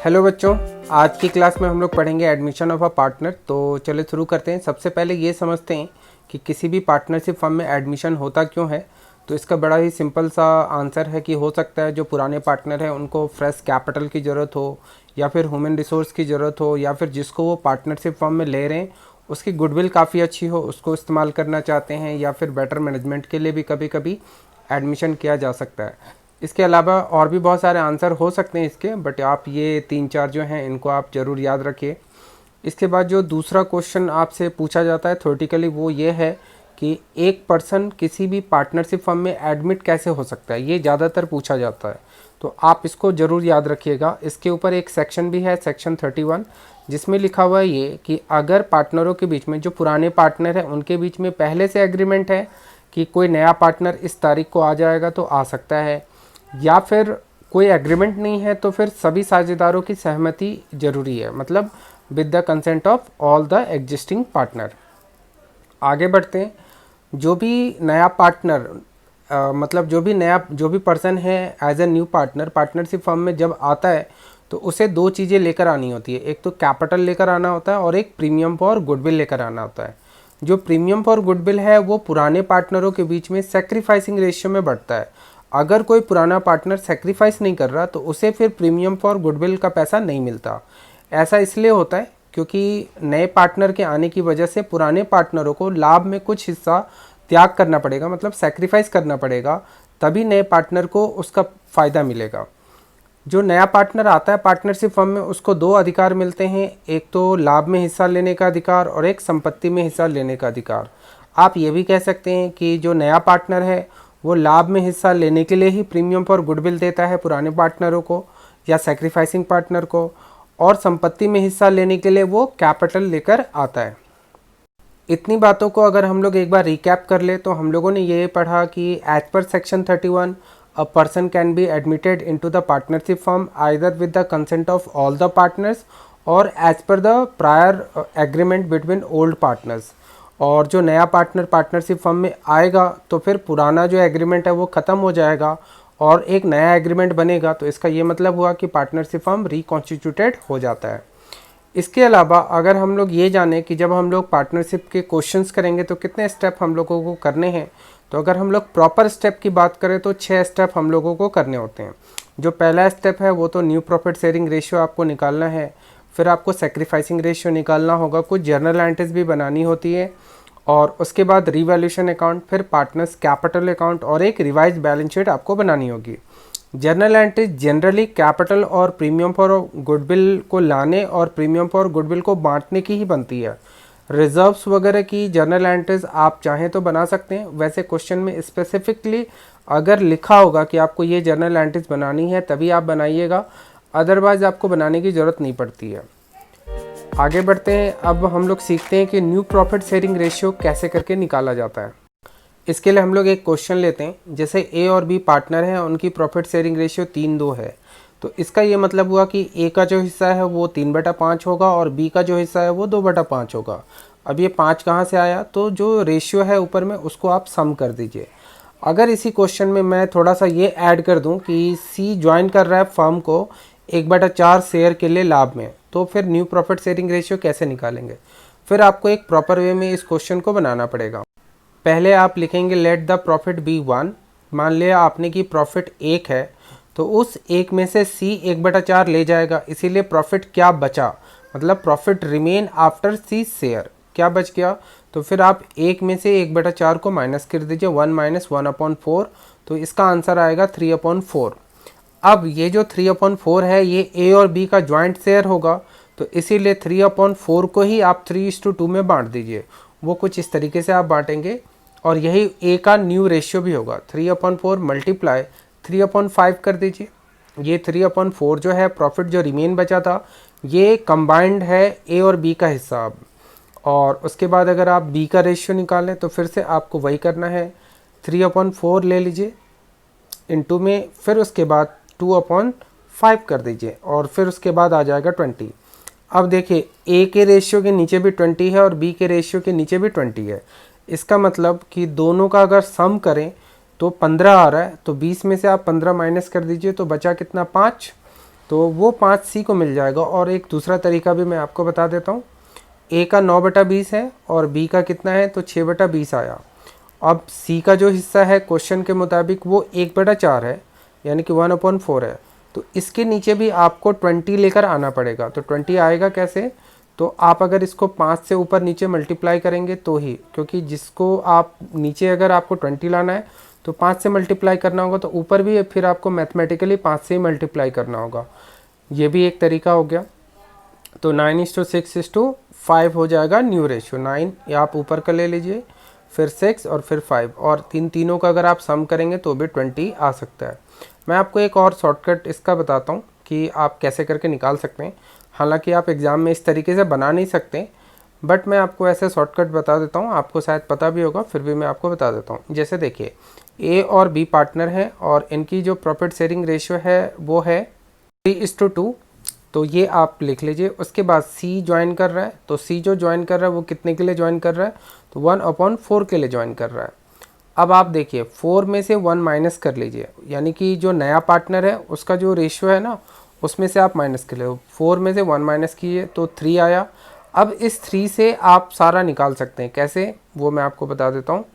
Hello बच्चों, आज की क्लास में हम लोग पढ़ेंगे एडमिशन ऑफ अ पार्टनर। तो चलो शुरू करते हैं। सबसे पहले ये समझते हैं कि किसी भी पार्टनरशिप फर्म में एडमिशन होता क्यों है। तो इसका बड़ा ही सिंपल सा आंसर है कि हो सकता है जो पुराने पार्टनर हैं उनको फ्रेश कैपिटल की ज़रूरत हो, या फिर ह्यूमन रिसोर्स की ज़रूरत हो, या फिर जिसको वो पार्टनरशिप फर्म में ले रहे हैं उसकी गुडविल काफ़ी अच्छी हो, उसको इस्तेमाल करना चाहते हैं, या फिर बेटर मैनेजमेंट के लिए भी कभी कभी एडमिशन किया जा सकता है। इसके अलावा और भी बहुत सारे आंसर हो सकते हैं इसके, बट आप ये 3-4 जो हैं इनको आप ज़रूर याद रखिए। इसके बाद जो दूसरा क्वेश्चन आपसे पूछा जाता है थ्योरेटिकली वो ये है कि एक पर्सन किसी भी पार्टनरशिप फर्म में एडमिट कैसे हो सकता है, ये ज़्यादातर पूछा जाता है। तो आप इसको ज़रूर याद रखिएगा। इसके ऊपर एक सेक्शन भी है, सेक्शन 31, जिसमें लिखा हुआ है ये कि अगर पार्टनरों के बीच में, जो पुराने पार्टनर हैं उनके बीच में पहले से एग्रीमेंट है कि कोई नया पार्टनर इस तारीख को आ जाएगा तो आ सकता है, या फिर कोई एग्रीमेंट नहीं है तो फिर सभी साझेदारों की सहमति जरूरी है, मतलब with the consent of all the existing partner. आगे बढ़ते हैं। जो भी नया पार्टनर मतलब जो भी पर्सन है as a new partner partnership firm में जब आता है तो उसे दो चीज़ें लेकर आनी होती है। एक तो कैपिटल लेकर आना होता है और एक प्रीमियम फॉर गुडविल लेकर आना होता है। जो प्रीमियम फॉर गुडविल है वो पुराने पार्टनरों के बीच में सेक्रीफाइसिंग रेशियो में बढ़ता है। अगर कोई पुराना पार्टनर सेक्रीफाइस नहीं कर रहा तो उसे फिर प्रीमियम फॉर गुडविल का पैसा नहीं मिलता। ऐसा इसलिए होता है क्योंकि नए पार्टनर के आने की वजह से पुराने पार्टनरों को लाभ में कुछ हिस्सा त्याग करना पड़ेगा, मतलब सेक्रीफाइस करना पड़ेगा, तभी नए पार्टनर को उसका फ़ायदा मिलेगा। जो नया पार्टनर आता है पार्टनरशिप फर्म में उसको दो अधिकार मिलते हैं, एक तो लाभ में हिस्सा लेने का अधिकार और एक संपत्ति में हिस्सा लेने का अधिकार। आप ये भी कह सकते हैं कि जो नया पार्टनर है वो लाभ में हिस्सा लेने के लिए ही प्रीमियम फॉर गुडविल देता है पुराने पार्टनरों को या सेक्रीफाइसिंग पार्टनर को, और संपत्ति में हिस्सा लेने के लिए वो कैपिटल लेकर आता है। इतनी बातों को अगर हम लोग एक बार रिकैप कर ले तो हम लोगों ने ये पढ़ा कि as per section 31 a person can be admitted into the partnership firm either with the consent of all the partners or as per the prior agreement between old partners. और जो नया पार्टनर पार्टनरशिप फर्म में आएगा तो फिर पुराना जो agreement है वो ख़त्म हो जाएगा और एक नया एग्रीमेंट बनेगा। तो इसका ये मतलब हुआ कि पार्टनरशिप फर्म रिकॉन्स्टिट्यूटेड हो जाता है। इसके अलावा अगर हम लोग ये जाने कि जब हम लोग पार्टनरशिप के क्वेश्चंस करेंगे तो कितने स्टेप हम लोगों को करने हैं, तो अगर हम लोग प्रॉपर स्टेप की बात करें तो 6 स्टेप हम लोगों को करने होते हैं। जो पहला स्टेप है वो तो न्यू प्रॉफिट शेयरिंग रेशियो आपको निकालना है, फिर आपको सेक्रीफाइसिंग रेशियो निकालना होगा, कुछ जर्नल एंट्रीज भी बनानी होती है, और उसके बाद रिवैल्यूएशन अकाउंट, फिर पार्टनर्स कैपिटल अकाउंट और एक रिवाइज बैलेंस शीट आपको बनानी होगी। जर्नल एंट्रीज जनरली कैपिटल और प्रीमियम फॉर गुडविल को लाने और प्रीमियम फॉर गुडविल को बांटने की ही बनती है। रिजर्व्स वगैरह की जर्नल एंट्रीज आप चाहें तो बना सकते हैं, वैसे क्वेश्चन में स्पेसिफिकली अगर लिखा होगा कि आपको ये जर्नल एंट्रीज बनानी है तभी आप बनाइएगा, अदरवाइज आपको बनाने की ज़रूरत नहीं पड़ती है। आगे बढ़ते हैं। अब हम लोग सीखते हैं कि न्यू प्रॉफिट शेयरिंग रेशियो कैसे करके निकाला जाता है। इसके लिए हम लोग एक क्वेश्चन लेते हैं। जैसे ए और बी पार्टनर हैं, उनकी प्रॉफिट शेयरिंग रेशियो 3:2 है। तो इसका ये मतलब हुआ कि ए का जो हिस्सा है वो 3/5 होगा और बी का जो हिस्सा है वो 2/5 होगा। अब ये 5 कहाँ से आया, तो जो रेशियो है ऊपर में उसको आप सम कर दीजिए। अगर इसी क्वेश्चन में मैं थोड़ा सा ये ऐड कर दूं कि सी ज्वाइन कर रहा है फर्म को 1/4 शेयर के लिए लाभ में, तो फिर न्यू प्रॉफिट शेयरिंग रेशियो कैसे निकालेंगे। फिर आपको एक प्रॉपर वे में इस क्वेश्चन को बनाना पड़ेगा। पहले आप लिखेंगे लेट द प्रॉफिट बी 1। मान लिया आपने कि प्रॉफिट 1 है तो उस 1 में से सी 1/4 ले जाएगा, इसीलिए प्रॉफिट क्या बचा, मतलब profit remain after C share क्या बच गया। तो फिर आप 1 में से 1/4 को माइनस कर दीजिए, 1 - 1/4, तो इसका आंसर आएगा 3/4। अब ये जो 3/4 है ये ए और बी का ज्वाइंट शेयर होगा, तो इसीलिए 3/4 को ही आप 3:2 में बांट दीजिए। वो कुछ इस तरीके से आप बांटेंगे और यही ए का न्यू रेशियो भी होगा। 3/4 मल्टीप्लाई 3/5 कर दीजिए। ये 3/4 जो है प्रॉफिट जो रिमेन बचा था ये कंबाइंड है ए और बी का हिस्सा। अब और उसके बाद अगर आप बी का रेशियो निकालें तो फिर से आपको वही करना है, 3/4 ले लीजिए इनटू में, फिर उसके बाद 2/5 कर दीजिए और फिर उसके बाद आ जाएगा 20। अब देखिए ए के रेशियो के नीचे भी 20 है और बी के रेशियो के नीचे भी 20 है। इसका मतलब कि दोनों का अगर सम करें तो 15 आ रहा है, तो 20 में से आप 15 माइनस कर दीजिए तो बचा कितना, 5। तो वो 5C को मिल जाएगा। और एक दूसरा तरीका भी मैं आपको बता देता हूँ। A का 9/20 है और B का कितना है, तो 6/20 आया। अब C का जो हिस्सा है क्वेश्चन के मुताबिक वो 1/4 है, यानी कि 1/4 है। तो इसके नीचे भी आपको 20 लेकर आना पड़ेगा। तो 20 आएगा कैसे, तो आप अगर इसको 5 से ऊपर नीचे मल्टीप्लाई करेंगे तो ही, क्योंकि जिसको आप नीचे अगर आपको 20 लाना है तो 5 से मल्टीप्लाई करना होगा, तो ऊपर भी फिर आपको मैथमेटिकली 5 से ही मल्टीप्लाई करना होगा। ये भी एक तरीका हो गया। तो 9:6:5 हो जाएगा न्यू रेशियो। 9 ये आप ऊपर का ले लीजिए, फिर 6 और फिर 5, और तीनों का अगर आप सम करेंगे तो भी 20 आ सकता है। मैं आपको एक और शॉर्टकट इसका बताता हूँ कि आप कैसे करके निकाल सकते हैं। हालांकि आप एग्ज़ाम में इस तरीके से बना नहीं सकते, बट मैं आपको ऐसे शॉर्टकट बता देता हूँ, आपको शायद पता भी होगा, फिर भी मैं आपको बता देता हूँ। जैसे देखिए, ए और बी पार्टनर हैं और इनकी जो प्रॉफिट शेयरिंग रेशियो है वो है 3:2। तो ये आप लिख लीजिए। उसके बाद सी ज्वाइन कर रहा है, तो सी जो ज्वाइन कर रहा है वो कितने के लिए ज्वाइन कर रहा है, तो 1/4 के लिए ज्वाइन कर रहा है। अब आप देखिए 4 में से 1 माइनस कर लीजिए, यानी कि जो नया पार्टनर है उसका जो रेशियो है ना, उसमें से आप माइनस कर लो। 4 में से 1 माइनस कीजिए तो 3 आया। अब इस 3 से आप सारा निकाल सकते हैं, कैसे वो मैं आपको बता देता हूँ।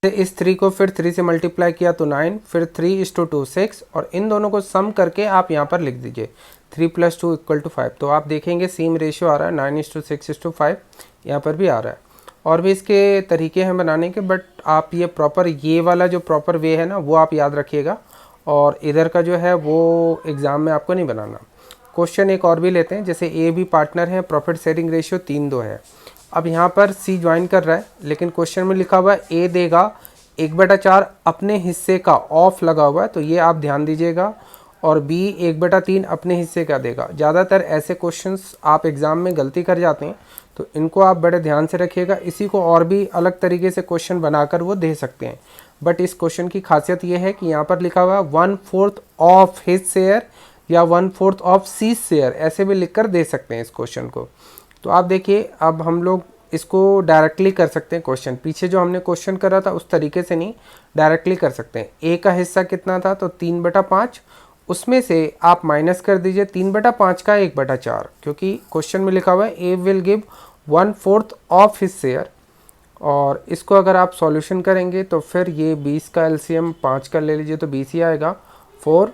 इस 3 को फिर 3 से मल्टीप्लाई किया तो 9, फिर 3:2 6, और इन दोनों को सम करके आप यहाँ पर लिख दीजिए 3 + 2 = 5। तो आप देखेंगे सेम रेशियो आ रहा है, 9:6:5 यहाँ पर भी आ रहा है। और भी इसके तरीके हैं बनाने के, बट आप ये प्रॉपर, ये वाला जो प्रॉपर वे है ना वो आप याद रखिएगा, और इधर का जो है वो एग्ज़ाम में आपको नहीं बनाना। क्वेश्चन एक और भी लेते हैं। जैसे ए बी पार्टनर है, प्रॉफिट शेयरिंग रेशियो 3:2 है। अब यहाँ पर सी ज्वाइन कर रहा है, लेकिन क्वेश्चन में लिखा हुआ है ए देगा 1/4 अपने हिस्से का, ऑफ लगा हुआ है, तो ये आप ध्यान दीजिएगा। और बी 1/3 अपने हिस्से का देगा। ज़्यादातर ऐसे क्वेश्चंस आप एग्ज़ाम में गलती कर जाते हैं, तो इनको आप बड़े ध्यान से रखिएगा। इसी को और भी अलग तरीके से क्वेश्चन बनाकर वो दे सकते हैं, बट इस क्वेश्चन की खासियत ये है कि यहाँ पर लिखा हुआ है 1/4 ऑफ हिज शेयर या 1/4 ऑफ सी शेयर, ऐसे भी लिख कर दे सकते हैं इस क्वेश्चन को। तो आप देखिए, अब हम लोग इसको डायरेक्टली कर सकते हैं। क्वेश्चन पीछे जो हमने क्वेश्चन करा था उस तरीके से नहीं, डायरेक्टली कर सकते हैं। ए का हिस्सा कितना था, तो 3/5, उसमें से आप माइनस कर दीजिए 3/5 का 1/4, क्योंकि क्वेश्चन में लिखा हुआ है A will give 1/4 of his share. और इसको अगर आप सॉल्यूशन करेंगे तो फिर ये 20 का एलसीएम 5 का ले लीजिए तो 20 ही आएगा, 4।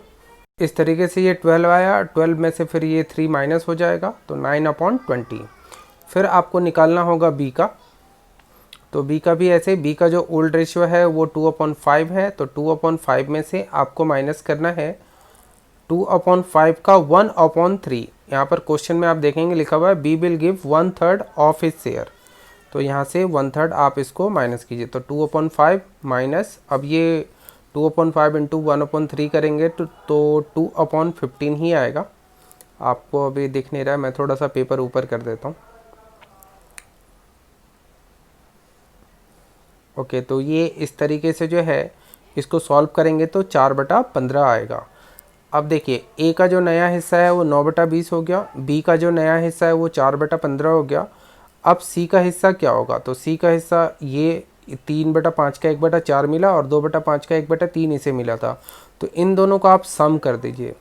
इस तरीके से ये 12 आया, 12 में से फिर ये 3 माइनस हो जाएगा तो 9/20। फिर आपको निकालना होगा बी का। तो बी का भी ऐसे, बी का जो ओल्ड रेशियो है वो 2/5 है, तो 2/5 में से आपको माइनस करना है 2/5 का 1/3। यहाँ पर क्वेश्चन में आप देखेंगे लिखा हुआ है B will give 1/3 of his share, तो यहाँ से 1/3 आप इसको माइनस कीजिए, तो 2/5 माइनस, अब ये 2/5 इंटू 1/3 करेंगे तो 2/15 ही आएगा। आपको अभी दिख नहीं रहा है, मैं थोड़ा सा पेपर ऊपर कर देता हूँ। ओके, तो ये इस तरीके से जो है इसको सॉल्व करेंगे तो 4/15 आएगा। अब देखिए, ए का जो नया हिस्सा है वो 9/20 हो गया, बी का जो नया हिस्सा है वो 4/15 हो गया। अब सी का हिस्सा क्या होगा, तो सी का हिस्सा ये 3/5 का 1/4 मिला और 2/5 का 1/3 इसे मिला था, तो इन दोनों को आप सम कर दीजिए।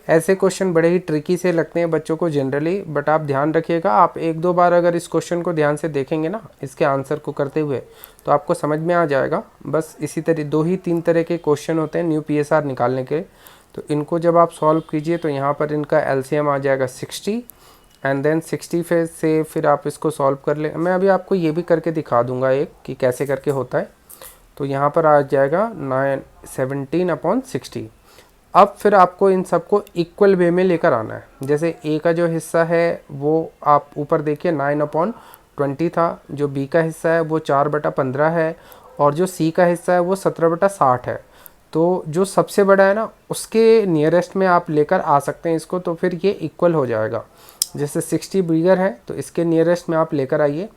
ऐसे क्वेश्चन बड़े ही ट्रिकी से लगते हैं बच्चों को जनरली, बट आप ध्यान रखिएगा, आप 1-2 बार अगर इस क्वेश्चन को ध्यान से देखेंगे ना, इसके आंसर को करते हुए, तो आपको समझ में आ जाएगा। बस इसी तरह 2 ही 3 तरह के क्वेश्चन होते हैं न्यू PSR निकालने के, तो इनको जब आप सॉल्व कीजिए तो यहाँ पर इनका LCM आ जाएगा 60, एंड देन 60 से फिर आप इसको सॉल्व कर ले। मैं अभी आपको ये भी करके दिखा दूंगा एक कि कैसे करके होता है। तो यहाँ पर आ जाएगा 17/60। अब फिर आपको इन सबको इक्वल वे में लेकर आना है। जैसे ए का जो हिस्सा है वो आप ऊपर देखिए 9/20 था, जो बी का हिस्सा है वो 4/15 है, और जो सी का हिस्सा है वो 17/60 है। तो जो सबसे बड़ा है ना उसके नियरेस्ट में आप लेकर आ सकते हैं इसको, तो फिर ये इक्वल हो जाएगा। जैसे 60 बिगर है तो इसके नियरेस्ट में आप लेकर आइए,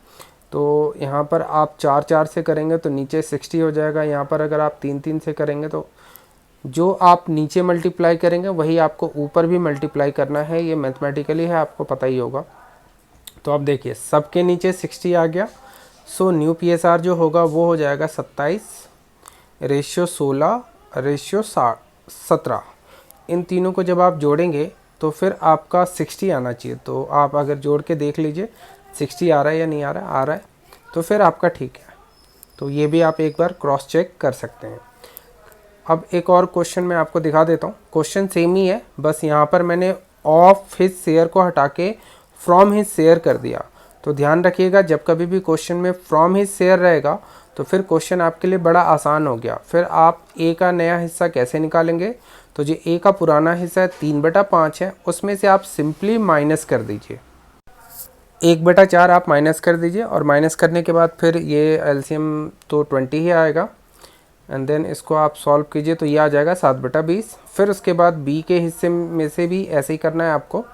तो यहाँ पर आप 4-4 से करेंगे तो नीचे 60 हो जाएगा। यहाँ पर अगर आप 3-3 से करेंगे तो जो आप नीचे मल्टीप्लाई करेंगे वही आपको ऊपर भी मल्टीप्लाई करना है, ये मैथमेटिकली है, आपको पता ही होगा। तो आप देखिए सबके नीचे 60 आ गया, सो न्यू PSR जो होगा वो हो जाएगा 27/16/17। इन तीनों को जब आप जोड़ेंगे तो फिर आपका 60 आना चाहिए। तो आप अगर जोड़ के देख लीजिए 60 आ रहा है या नहीं आ रहा है, आ रहा है तो फिर आपका ठीक है। तो ये भी आप एक बार क्रॉस चेक कर सकते हैं। अब एक और क्वेश्चन मैं आपको दिखा देता हूँ। क्वेश्चन सेम ही है, बस यहाँ पर मैंने ऑफ हिज शेयर को हटा के फ्रॉम हिज शेयर कर दिया। तो ध्यान रखिएगा, जब कभी भी क्वेश्चन में फ्रॉम हिज शेयर रहेगा तो फिर क्वेश्चन आपके लिए बड़ा आसान हो गया। फिर आप ए का नया हिस्सा कैसे निकालेंगे, तो जो ए का पुराना हिस्सा है 3/5 है, उसमें से आप सिंपली माइनस कर दीजिए। 1/4 आप माइनस कर दीजिए और माइनस करने के बाद फिर ये एलसीएम तो 20 ही आएगा। एंड देन इसको आप सॉल्व कीजिए तो ये आ जाएगा 7/20। फिर उसके बाद बी के हिस्से में से भी ऐसे ही करना है आपको।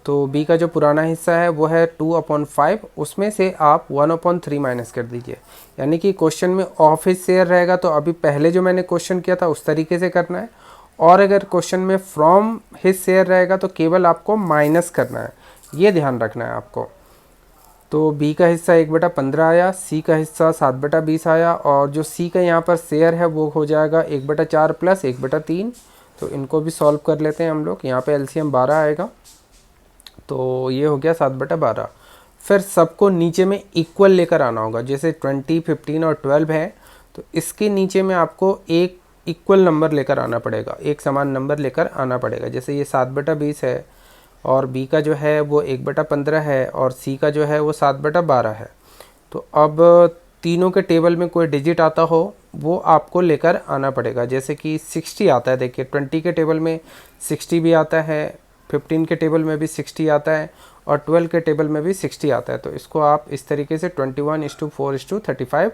तो बी का जो पुराना हिस्सा है वो है 2/5, उसमें से आप 1/3 माइनस कर दीजिए। यानी कि क्वेश्चन में ऑफ हिज शेयर रहेगा तो अभी पहले जो मैंने क्वेश्चन किया था उस तरीके से करना है, और अगर क्वेश्चन में फ्रॉम हिज शेयर रहेगा तो केवल आपको माइनस करना है, ये ध्यान रखना है आपको। तो बी का हिस्सा 1/15 आया, सी का हिस्सा 7/20 आया, और जो सी का यहाँ पर शेयर है वो हो जाएगा 1/4 प्लस 1/3। तो इनको भी सॉल्व कर लेते हैं हम लोग। यहाँ पे एलसीएम 12 आएगा, तो ये हो गया 7/12। फिर सबको नीचे में इक्वल लेकर आना होगा। जैसे 20, 15 और 12 है तो इसके नीचे में आपको एक इक्वल नंबर लेकर आना पड़ेगा, एक समान नंबर लेकर आना पड़ेगा। जैसे ये 7/20 है और बी का जो है वो 1/15 है और सी का जो है वो 7/12 है। तो अब तीनों के टेबल में कोई डिजिट आता हो वो आपको लेकर आना पड़ेगा। जैसे कि 60 आता है, देखिए 20 के टेबल में 60 भी आता है, 15 के टेबल में भी 60 आता है और 12 के टेबल में भी 60 आता है। तो इसको आप इस तरीके से 21:4:35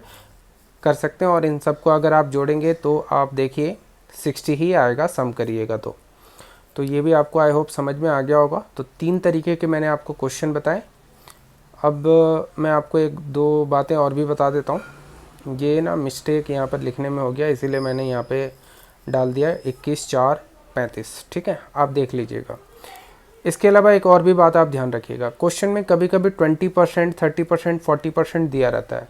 कर सकते हैं, और इन सबको अगर आप जोड़ेंगे तो आप देखिए 60 ही आएगा, सम करिएगा तो ये भी आपको आई होप समझ में आ गया होगा। तो 3 तरीके के मैंने आपको क्वेश्चन बताए। अब मैं आपको 1-2 बातें और भी बता देता हूँ। ये ना मिस्टेक यहाँ पर लिखने में हो गया, इसीलिए मैंने यहाँ पे डाल दिया 21:4:35। ठीक है, आप देख लीजिएगा। इसके अलावा एक और भी बात आप ध्यान रखिएगा, क्वेश्चन में कभी कभी 20%, 30%, 40% दिया रहता है।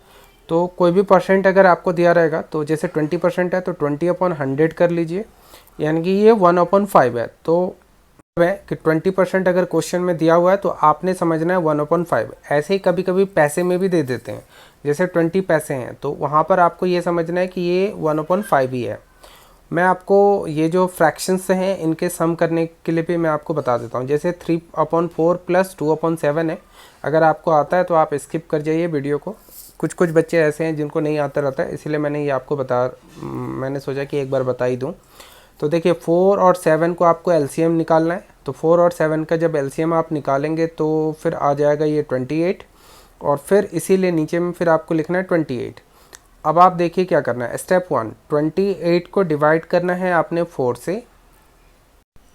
तो कोई भी परसेंट अगर आपको दिया रहेगा तो जैसे 20% है तो 20/100 कर लीजिए, यानी कि ये 1/5 है। तो है कि 20% अगर क्वेश्चन में दिया हुआ है तो आपने समझना है 1/5। ऐसे ही कभी कभी पैसे में भी दे देते हैं, जैसे 20 पैसे हैं तो वहाँ पर आपको ये समझना है कि ये 1/5 ही है। मैं आपको ये जो फ्रैक्शंस हैं इनके सम करने के लिए भी मैं आपको बता देता हूँ। जैसे 3/4 प्लस 2/7 है, अगर आपको आता है तो आप स्किप कर जाइए वीडियो को। कुछ बच्चे ऐसे हैं जिनको नहीं आता रहता है, इसीलिए मैंने ये आपको मैंने सोचा कि एक बार बता ही दूँ। तो देखिए 4 और 7 को आपको एलसीएम निकालना है। तो 4 और 7 का जब एलसीएम आप निकालेंगे तो फिर आ जाएगा ये 28, और फिर इसीलिए नीचे में फिर आपको लिखना है 28। अब आप देखिए क्या करना है। स्टेप 1, 28 को डिवाइड करना है आपने 4 से,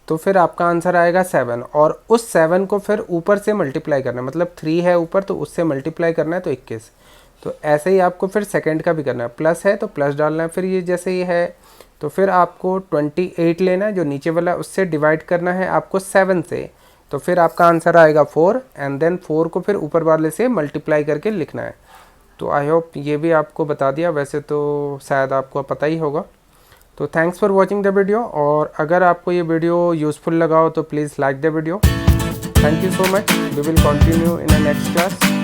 तो फिर आपका आंसर आएगा 7, और उस 7 को फिर ऊपर से मल्टीप्लाई करना है, मतलब 3 है ऊपर तो उससे मल्टीप्लाई करना है तो 21। तो ऐसे ही आपको फिर सेकंड का भी करना है, प्लस है तो प्लस डालना है। फिर ये जैसे ये है तो फिर आपको 28 लेना है जो नीचे वाला, उससे डिवाइड करना है आपको 7 से, तो फिर आपका आंसर आएगा 4, एंड देन 4 को फिर ऊपर वाले से मल्टीप्लाई करके लिखना है। तो आई होप ये भी आपको बता दिया, वैसे तो शायद आपको पता ही होगा। तो thanks for watching the video, और अगर आपको ये वीडियो यूज़फुल लगा हो तो please like the video. Thank you so much. We will continue in a next class.